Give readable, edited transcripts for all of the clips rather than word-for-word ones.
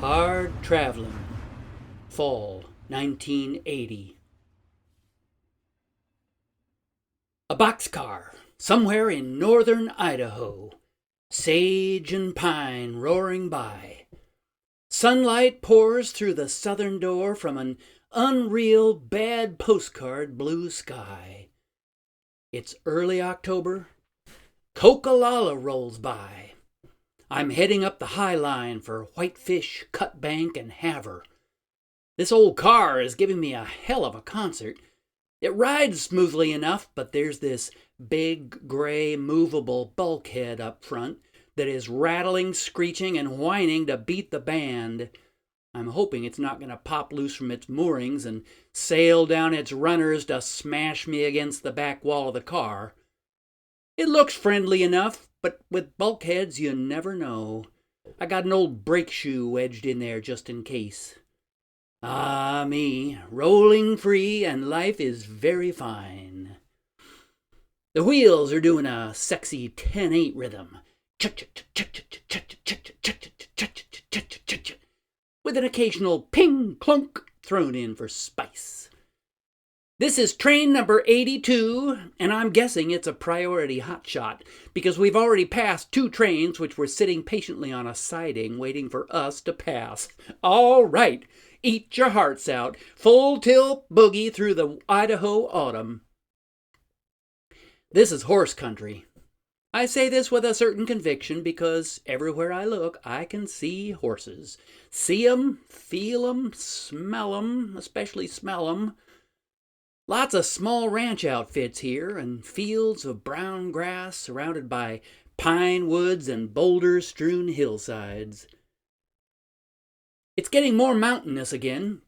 Hard Travelin, Fall 1980. A boxcar somewhere in northern Idaho, sage and pine roaring by. Sunlight pours through the southern door from an unreal bad postcard blue sky. It's early October. Coca-Cola rolls by. I'm heading up the High Line for whitefish, cutbank, and haver. This old car is giving me a hell of a concert. It rides smoothly enough, but there's this big, gray, movable bulkhead up front that is rattling, screeching, and whining to beat the band. I'm hoping it's not going to pop loose from its moorings and sail down its runners to smash me against the back wall of the car. It looks friendly enough, but with bulkheads you never know. I got an old brake shoe wedged in there just in case. Ah, me, rolling free, and life is very fine. The wheels are doing a sexy 10/8 rhythm, with an occasional ping clunk thrown in for spice. This is train number 82, and I'm guessing it's a priority hotshot because we've already passed 2 trains which were sitting patiently on a siding waiting for us to pass. All right, eat your hearts out. Full tilt boogie through the Idaho autumn. This is horse country. I say this with a certain conviction because everywhere I look, I can see horses. See 'em, feel 'em, smell 'em, especially smell 'em. Lots of small ranch outfits here and fields of brown grass surrounded by pine woods and boulder-strewn hillsides. It's getting more mountainous again.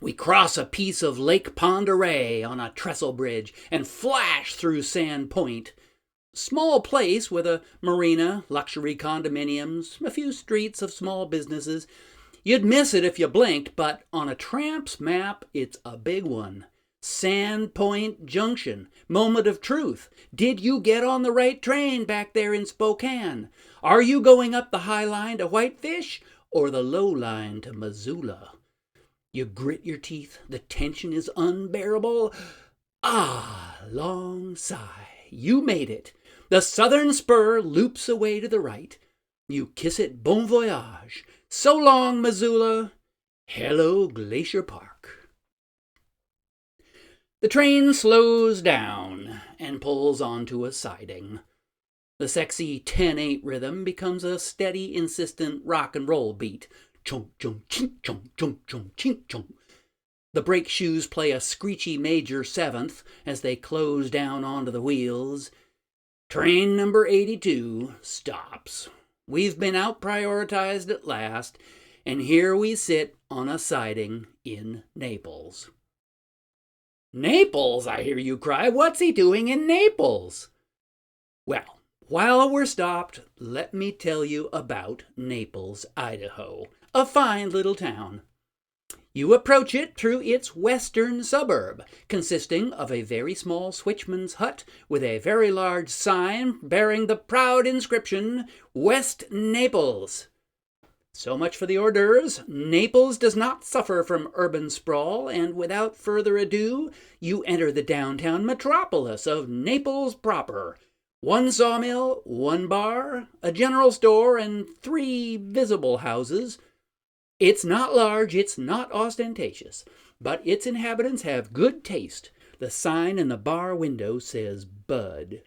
We cross a piece of Lake Pend Oreille on a trestle bridge and flash through Sand Point. Small place with a marina, luxury condominiums, a few streets of small businesses. You'd miss it if you blinked, but on a tramp's map, it's a big one. Sand Point Junction, moment of truth. Did you get on the right train back there in Spokane? Are you going up the High Line to Whitefish or the Low Line to Missoula? You grit your teeth. The tension is unbearable. Ah, long sigh. You made it. The southern spur loops away to the right. You kiss it bon voyage. So long, Missoula. Hello, Glacier Park. The train slows down and pulls onto a siding. The sexy 10/8 rhythm becomes a steady, insistent rock and roll beat. Chunk, chunk, chink, chunk, chunk, chunk, chink, chunk. The brake shoes play a screechy major 7th as they close down onto the wheels. Train number 82 stops. We've been out-prioritized at last, and here we sit on a siding in Naples. Naples, I hear you cry. What's he doing in Naples? Well, while we're stopped, let me tell you about Naples, Idaho, a fine little town. You approach it through its western suburb, consisting of a very small switchman's hut with a very large sign bearing the proud inscription, West Naples. So much for the hors d'oeuvres. Naples does not suffer from urban sprawl, and without further ado, you enter the downtown metropolis of Naples proper. 1 sawmill, 1 bar, a general store, and 3 visible houses. It's not large, it's not ostentatious, but its inhabitants have good taste. The sign in the bar window says Bud.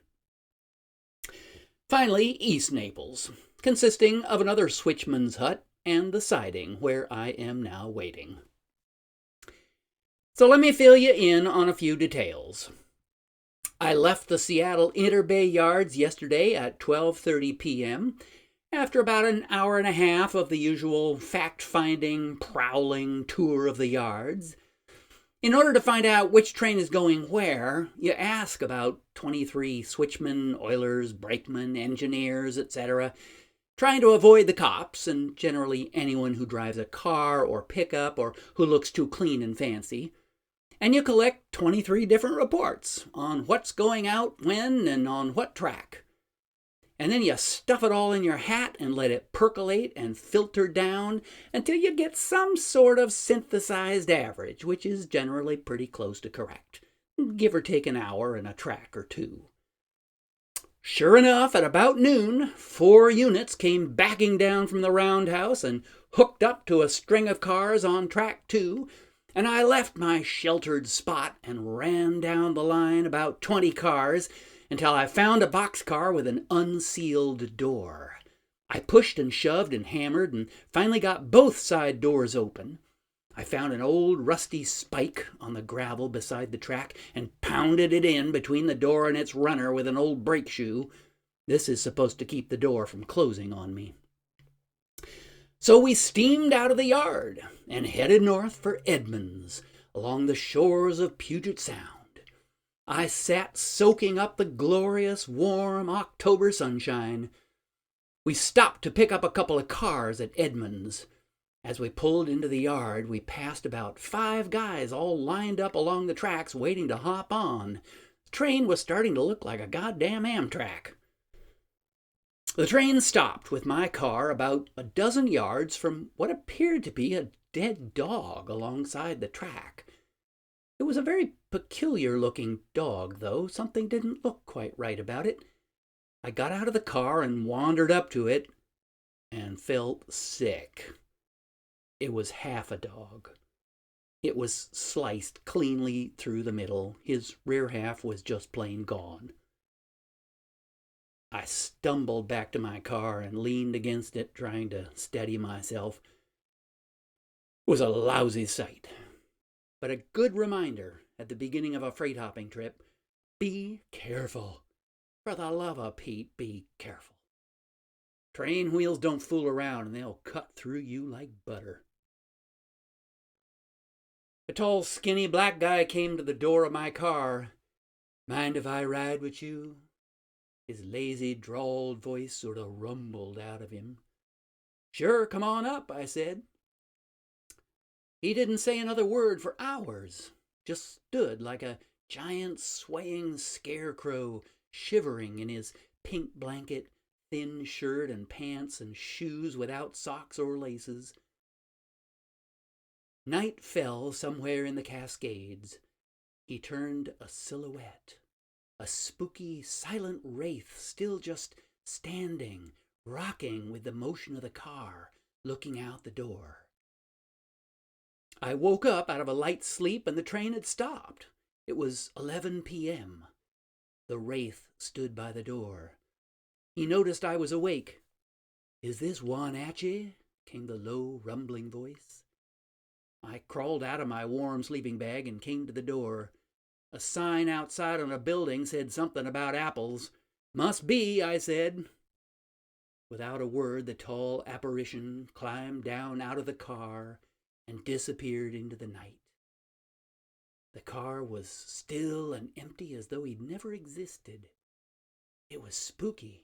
Finally, East Naples, consisting of another switchman's hut and the siding where I am now waiting. So let me fill you in on a few details. I left the Seattle Interbay Yards yesterday at 12:30 p.m. after about an hour and a half of the usual fact-finding, prowling tour of the yards. In order to find out which train is going where, you ask about 23 switchmen, oilers, brakemen, engineers, etc., trying to avoid the cops and generally anyone who drives a car or pickup or who looks too clean and fancy. And you collect 23 different reports on what's going out when and on what track. And then you stuff it all in your hat and let it percolate and filter down until you get some sort of synthesized average, which is generally pretty close to correct, give or take an hour and a track or two. Sure enough, at about noon, 4 units came backing down from the roundhouse and hooked up to a string of cars on track 2, and I left my sheltered spot and ran down the line about 20 cars until I found a boxcar with an unsealed door. I pushed and shoved and hammered and finally got both side doors open. I found an old rusty spike on the gravel beside the track and pounded it in between the door and its runner with an old brake shoe. This is supposed to keep the door from closing on me. So we steamed out of the yard and headed north for Edmonds, along the shores of Puget Sound. I sat soaking up the glorious, warm October sunshine. We stopped to pick up a couple of cars at Edmonds. As we pulled into the yard, we passed about 5 guys all lined up along the tracks waiting to hop on. The train was starting to look like a goddamn Amtrak. The train stopped with my car about a dozen yards from what appeared to be a dead dog alongside the track. It was a very peculiar-looking dog, though. Something didn't look quite right about it. I got out of the car and wandered up to it and felt sick. It was half a dog. It was sliced cleanly through the middle. His rear half was just plain gone. I stumbled back to my car and leaned against it, trying to steady myself. It was a lousy sight, but a good reminder at the beginning of a freight hopping trip. Be careful. For the love of Pete, be careful. Train wheels don't fool around and they'll cut through you like butter. A tall, skinny black guy came to the door of my car. Mind if I ride with you? His lazy, drawled voice sort of rumbled out of him. Sure, come on up, I said. He didn't say another word for hours, just stood like a giant swaying scarecrow, shivering in his pink blanket, thin shirt and pants and shoes without socks or laces. Night fell somewhere in the Cascades. He turned a silhouette, a spooky, silent wraith still just standing, rocking with the motion of the car, looking out the door. I woke up out of a light sleep and the train had stopped. It was 11 p.m. The wraith stood by the door. He noticed I was awake. Is this Wenatchee? Came the low, rumbling voice. I crawled out of my warm sleeping bag and came to the door. A sign outside on a building said something about apples. Must be, I said. Without a word, the tall apparition climbed down out of the car and disappeared into the night. The car was still and empty as though he'd never existed. It was spooky.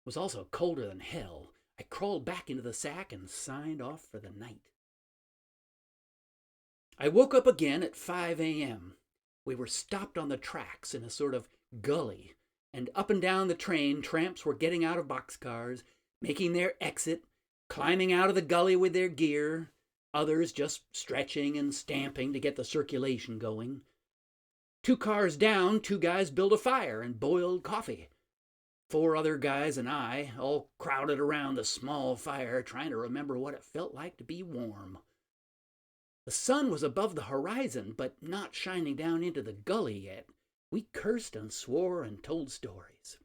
It was also colder than hell. I crawled back into the sack and signed off for the night. I woke up again at 5 a.m. We were stopped on the tracks in a sort of gully, and up and down the train, tramps were getting out of boxcars, making their exit, climbing out of the gully with their gear, others just stretching and stamping to get the circulation going. 2 cars down, 2 guys built a fire and boiled coffee. 4 other guys and I all crowded around the small fire, trying to remember what it felt like to be warm. The sun was above the horizon, but not shining down into the gully yet. We cursed and swore and told stories.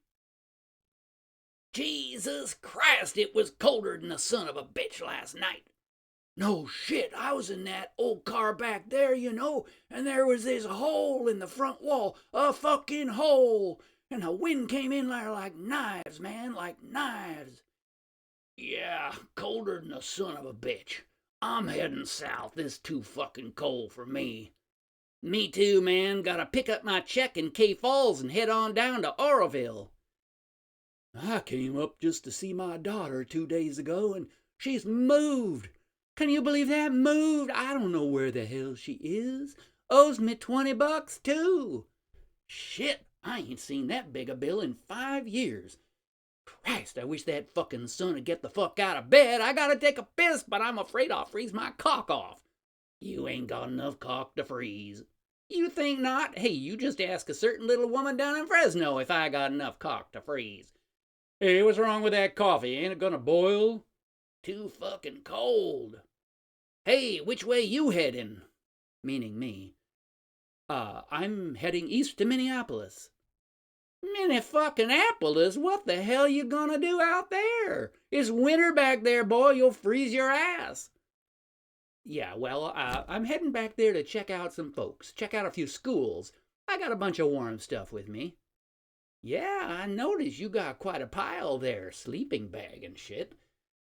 Jesus Christ, it was colder than the son of a bitch last night. No shit, I was in that old car back there, you know, and there was this hole in the front wall, a fucking hole, and the wind came in there like knives, man, like knives. Yeah, colder than the son of a bitch. I'm heading south. This too fucking cold for me. Me too, man. Gotta pick up my check in K Falls and head on down to Oroville. I came up just to see my daughter 2 days ago, and she's moved. Can you believe that? Moved? I don't know where the hell she is. Owes me $20 too. Shit, I ain't seen that big a bill in 5 years. Christ, I wish that fucking son would get the fuck out of bed. I gotta take a piss, but I'm afraid I'll freeze my cock off. You ain't got enough cock to freeze. You think not? Hey, you just ask a certain little woman down in Fresno if I got enough cock to freeze. Hey, what's wrong with that coffee? Ain't it gonna boil? Too fucking cold. Hey, which way you heading? Meaning me. I'm heading east to Minneapolis. Minnie-fucking-Appolis? What the hell you gonna do out there? It's winter back there, boy. You'll freeze your ass. Yeah, well, I'm heading back there to check out some folks. Check out a few schools. I got a bunch of warm stuff with me. Yeah, I noticed you got quite a pile there. Sleeping bag and shit.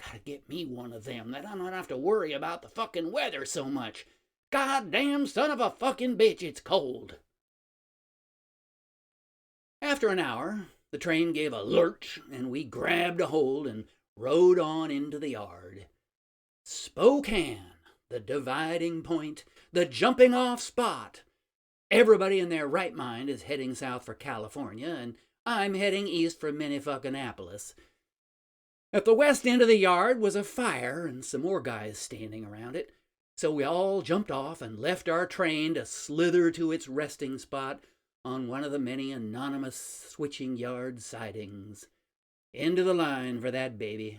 Gotta get me one of them, that I don't have to worry about the fucking weather so much. Goddamn son of a fucking bitch, it's cold. After an hour, the train gave a lurch, and we grabbed a hold and rode on into the yard. Spokane, the dividing point, the jumping off spot. Everybody in their right mind is heading south for California, and I'm heading east for Minneapolis. At the west end of the yard was a fire and some more guys standing around it, so we all jumped off and left our train to slither to its resting spot on one of the many anonymous switching yard sidings. End of the line for that baby.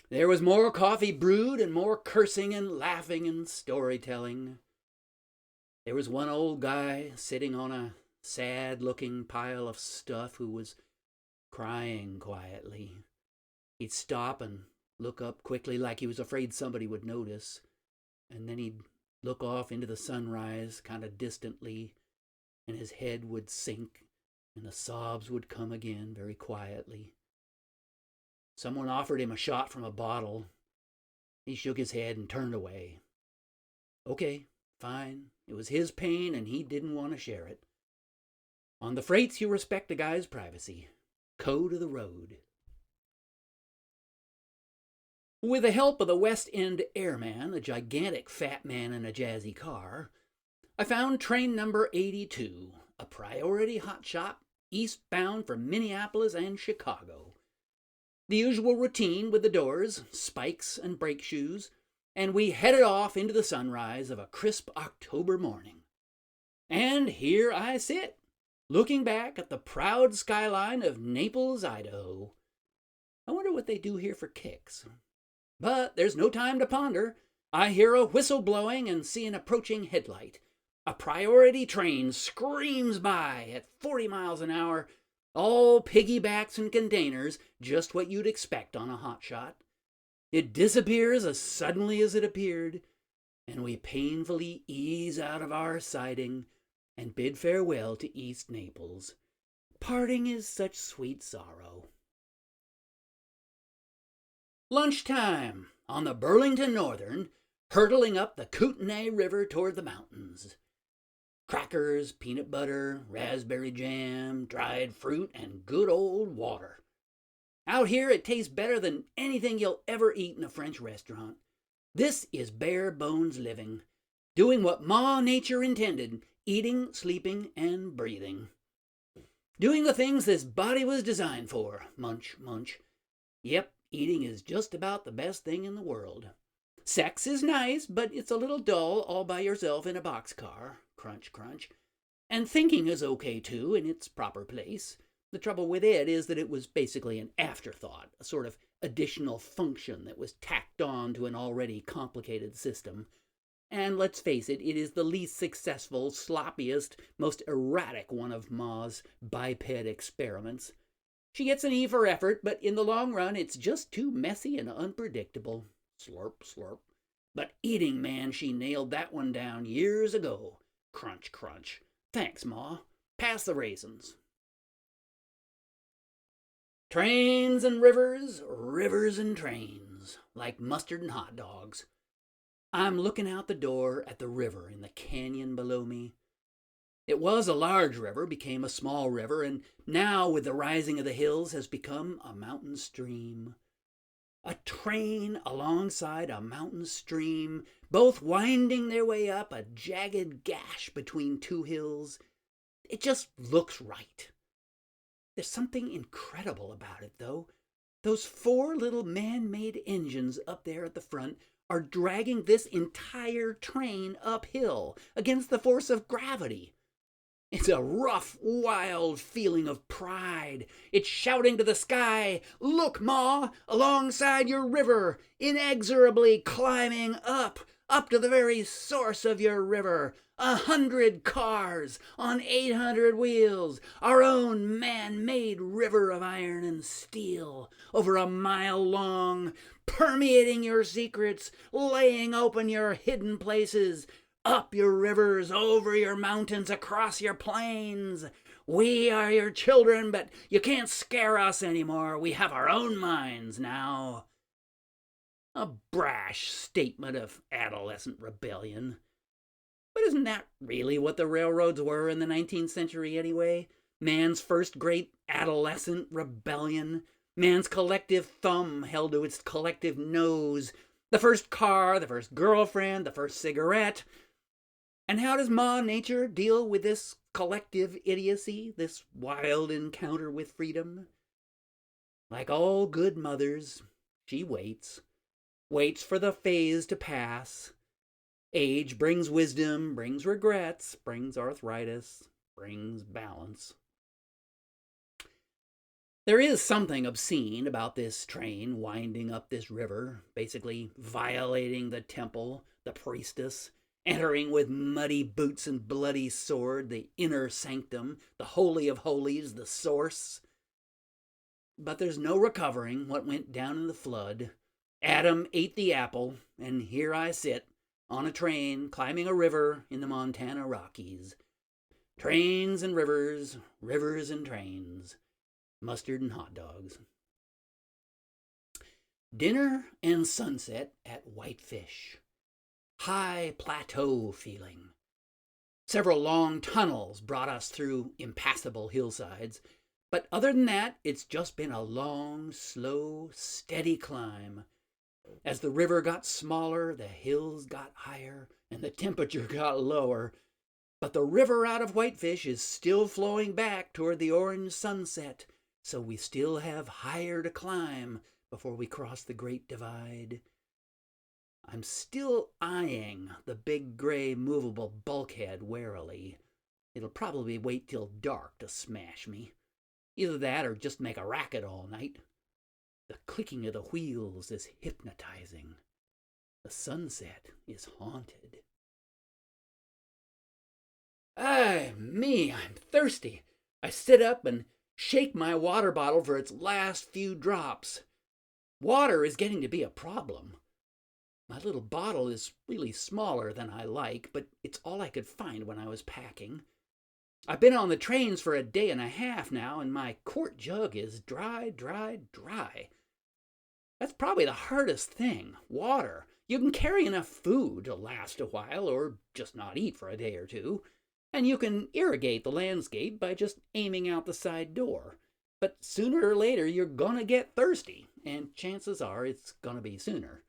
There was more coffee brewed and more cursing and laughing and storytelling. There was one old guy sitting on a sad-looking pile of stuff who was crying quietly. He'd stop and look up quickly like he was afraid somebody would notice, and then he'd look off into the sunrise kind of distantly, and his head would sink, and the sobs would come again very quietly. Someone offered him a shot from a bottle. He shook his head and turned away. Okay, fine. It was his pain, and he didn't want to share it. On the freights, you respect a guy's privacy. Code of the road. With the help of the West End airman, a gigantic fat man in a jazzy car, I found train number 82, a priority hotshot eastbound for Minneapolis and Chicago. The usual routine with the doors, spikes, and brake shoes, and we headed off into the sunrise of a crisp October morning. And here I sit, looking back at the proud skyline of Naples, Idaho. I wonder what they do here for kicks. But there's no time to ponder. I hear a whistle blowing and see an approaching headlight. A priority train screams by at 40 miles an hour, all piggybacks and containers, just what you'd expect on a hotshot. It disappears as suddenly as it appeared, and we painfully ease out of our siding and bid farewell to East Naples. Parting is such sweet sorrow. Lunchtime on the Burlington Northern, hurtling up the Kootenai River toward the mountains. Crackers, peanut butter, raspberry jam, dried fruit, and good old water. Out here it tastes better than anything you'll ever eat in a French restaurant. This is bare bones living, doing what Ma Nature intended, eating, sleeping, and breathing. Doing the things this body was designed for, munch, munch. Yep, eating is just about the best thing in the world. Sex is nice, but it's a little dull all by yourself in a boxcar. Crunch, crunch. And thinking is okay, too, in its proper place. The trouble with it is that it was basically an afterthought, a sort of additional function that was tacked on to an already complicated system. And let's face it, it is the least successful, sloppiest, most erratic one of Ma's biped experiments. She gets an E for effort, but in the long run, it's just too messy and unpredictable. Slurp, slurp. But eating, man, she nailed that one down years ago. Crunch, crunch. Thanks, Ma. Pass the raisins. Trains and rivers, rivers and trains, like mustard and hot dogs. I'm looking out the door at the river in the canyon below me. It was a large river, became a small river, and now, with the rising of the hills, has become a mountain stream. A train alongside a mountain stream, both winding their way up a jagged gash between two hills. It just looks right. There's something incredible about it, though. Those four little man-made engines up there at the front are dragging this entire train uphill against the force of gravity. It's a rough, wild feeling of pride. It's shouting to the sky, "Look, Ma, alongside your river, inexorably climbing up to the very source of your river. 100 cars on 800 wheels, our own man-made river of iron and steel, over a mile long, permeating your secrets, laying open your hidden places, up your rivers, over your mountains, across your plains. We are your children, but you can't scare us anymore. We have our own minds now." A brash statement of adolescent rebellion. But isn't that really what the railroads were in the 19th century anyway? Man's first great adolescent rebellion. Man's collective thumb held to its collective nose. The first car, the first girlfriend, the first cigarette. And how does Ma Nature deal with this collective idiocy, this wild encounter with freedom? Like all good mothers, she waits for the phase to pass. Age brings wisdom, brings regrets, brings arthritis, brings balance. There is something obscene about this train winding up this river, basically violating the temple, the priestess, entering with muddy boots and bloody sword the inner sanctum, the holy of holies, the source. But there's no recovering what went down in the flood. Adam ate the apple, and here I sit, on a train, climbing a river in the Montana Rockies. Trains and rivers, rivers and trains, mustard and hot dogs. Dinner and sunset at Whitefish. High plateau feeling. Several long tunnels brought us through impassable hillsides, but other than that, it's just been a long, slow, steady climb. As the river got smaller, the hills got higher, and the temperature got lower. But the river out of Whitefish is still flowing back toward the orange sunset, so we still have higher to climb before we cross the Great Divide. I'm still eyeing the big gray movable bulkhead warily. It'll probably wait till dark to smash me. Either that or just make a racket all night. The clicking of the wheels is hypnotizing. The sunset is haunted. I'm thirsty. I sit up and shake my water bottle for its last few drops. Water is getting to be a problem. My little bottle is really smaller than I like, but it's all I could find when I was packing. I've been on the trains for a day and a half now, and my quart jug is dry. That's probably the hardest thing, water. You can carry enough food to last a while, or just not eat for a day or two. And you can irrigate the landscape by just aiming out the side door. But sooner or later, you're gonna get thirsty, and chances are it's gonna be sooner.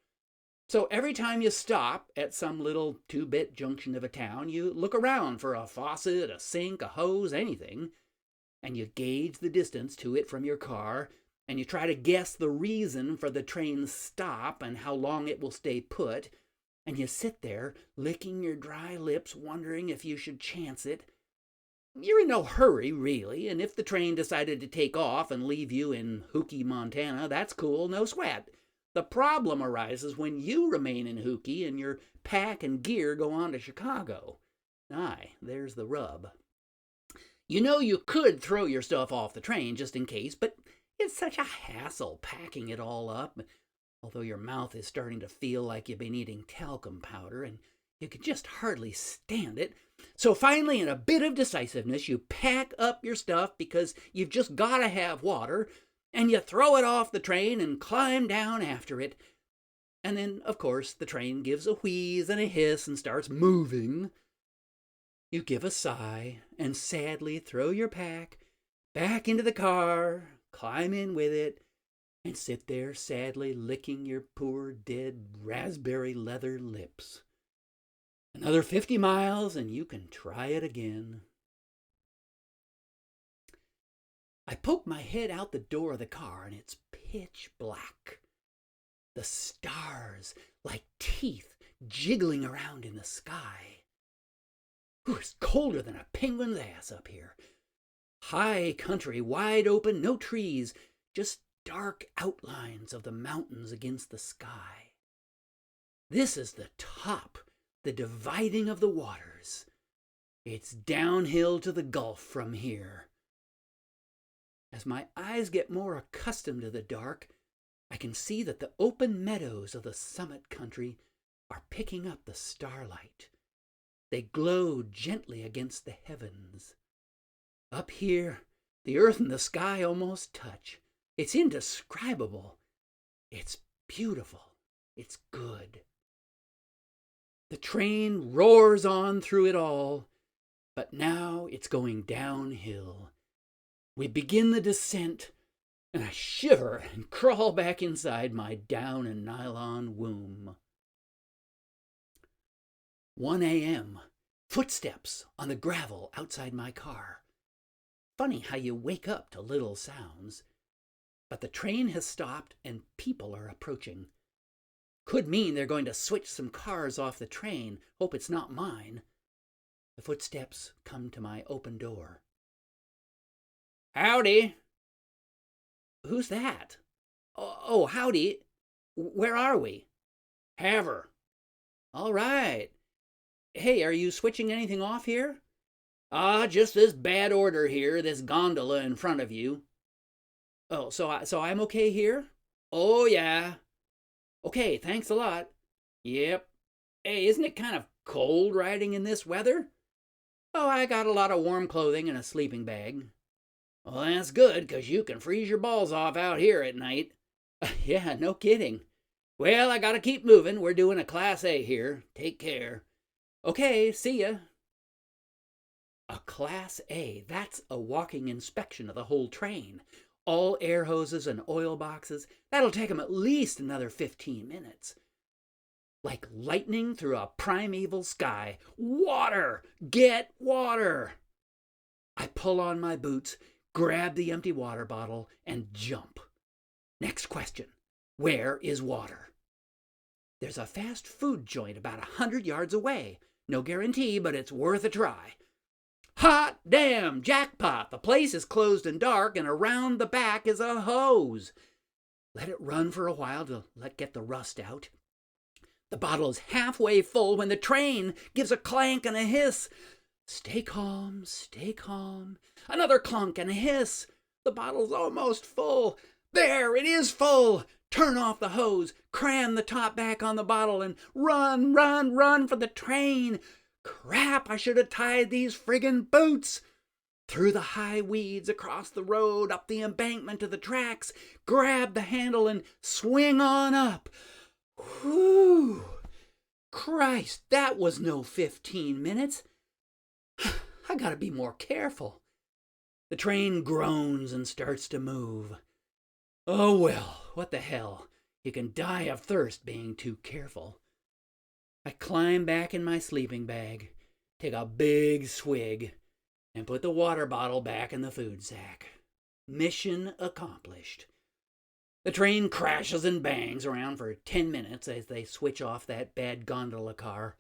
So every time you stop at some little two-bit junction of a town, you look around for a faucet, a sink, a hose, anything, and you gauge the distance to it from your car, and you try to guess the reason for the train's stop and how long it will stay put, and you sit there licking your dry lips wondering if you should chance it. You're in no hurry, really, and if the train decided to take off and leave you in Hookie, Montana, that's cool, no sweat. The problem arises when you remain in Hookie and your pack and gear go on to Chicago. Aye, there's the rub. You know you could throw your stuff off the train just in case, but it's such a hassle packing it all up, although your mouth is starting to feel like you've been eating talcum powder and you could just hardly stand it. So finally, in a bit of decisiveness, you pack up your stuff because you've just got to have water, and you throw it off the train and climb down after it. And then, of course, the train gives a wheeze and a hiss and starts moving. You give a sigh and sadly throw your pack back into the car, climb in with it, and sit there sadly licking your poor dead raspberry leather lips. Another 50 miles and you can try it again. I poke my head out the door of the car, and it's pitch black. The stars, like teeth, jiggling around in the sky. Ooh, it's colder than a penguin's ass up here. High country, wide open, no trees, just dark outlines of the mountains against the sky. This is the top, the dividing of the waters. It's downhill to the Gulf from here. As my eyes get more accustomed to the dark, I can see that the open meadows of the summit country are picking up the starlight. They glow gently against the heavens. Up here, the earth and the sky almost touch. It's indescribable. It's beautiful. It's good. The train roars on through it all, but now it's going downhill. We begin the descent, and I shiver and crawl back inside my down and nylon womb. 1 a.m. Footsteps on the gravel outside my car. Funny how you wake up to little sounds. But the train has stopped and people are approaching. Could mean they're going to switch some cars off the train. Hope it's not mine. The footsteps come to my open door. Howdy. Who's that? Oh, howdy. Where are we? Haver. All right. Hey, are you switching anything off here? Just this bad order here, this gondola in front of you. Oh, so I'm okay here? Oh, yeah. Okay, thanks a lot. Yep. Hey, isn't it kind of cold riding in this weather? Oh, I got a lot of warm clothing and a sleeping bag. Well, that's good, 'cause you can freeze your balls off out here at night. Yeah, no kidding. Well, I gotta keep moving. We're doing a Class A here. Take care. Okay, see ya. A Class A, that's a walking inspection of the whole train. All air hoses and oil boxes. That'll take them at least another 15 minutes. Like lightning through a primeval sky. Water! Get water! I pull on my boots, grab the empty water bottle, and jump. Next question. Where is water? There's a fast food joint about 100 yards away. No guarantee, but it's worth a try. Hot damn, jackpot! The place is closed and dark, and around the back is a hose. Let it run for a while to get the rust out. The bottle is halfway full when the train gives a clank and a hiss. Stay calm, stay calm. Another clunk and a hiss. The bottle's almost full. There, it is full. Turn off the hose, cram the top back on the bottle, and run, run, run for the train. Crap, I should have tied these friggin' boots. Through the high weeds, across the road, up the embankment to the tracks, grab the handle and swing on up. Whew! Christ, that was no 15 minutes. I gotta be more careful. The train groans and starts to move. Oh well, what the hell? You can die of thirst being too careful. I climb back in my sleeping bag, take a big swig, and put the water bottle back in the food sack. Mission accomplished. The train crashes and bangs around for 10 minutes as they switch off that bad gondola car.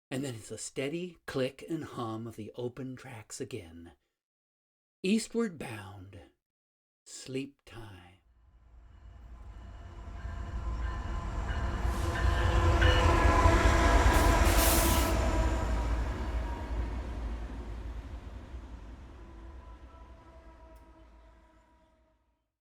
And then it's a steady click and hum of the open tracks again. Eastward bound. Sleep time.